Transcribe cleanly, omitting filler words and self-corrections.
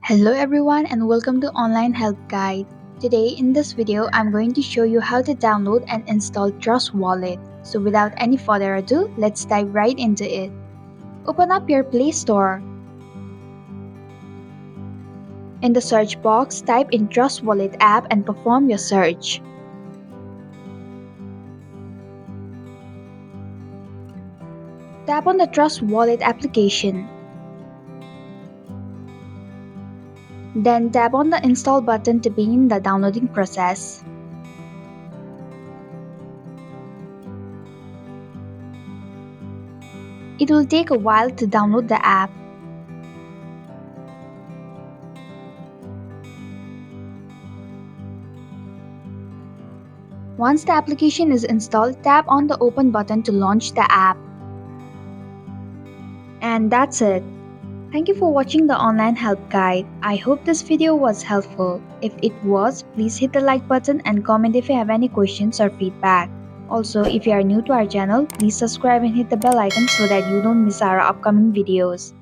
Hello everyone and welcome to Online Help Guide. Today in this video I'm going to show you how to download and install Trust Wallet. So without any further ado, let's dive right into it. Open up your Play Store. In the search box, type in Trust Wallet app and perform your search. Tap on the Trust Wallet application. Then tap on the install button to begin the downloading process. It will take a while to download the app. Once the application is installed, tap on the open button to launch the app. And that's it. Thank you for watching the online help guide. I hope this video was helpful. If it was, please hit the like button and comment if you have any questions or feedback. Also, if you are new to our channel, please subscribe and hit the bell icon so that you don't miss our upcoming videos.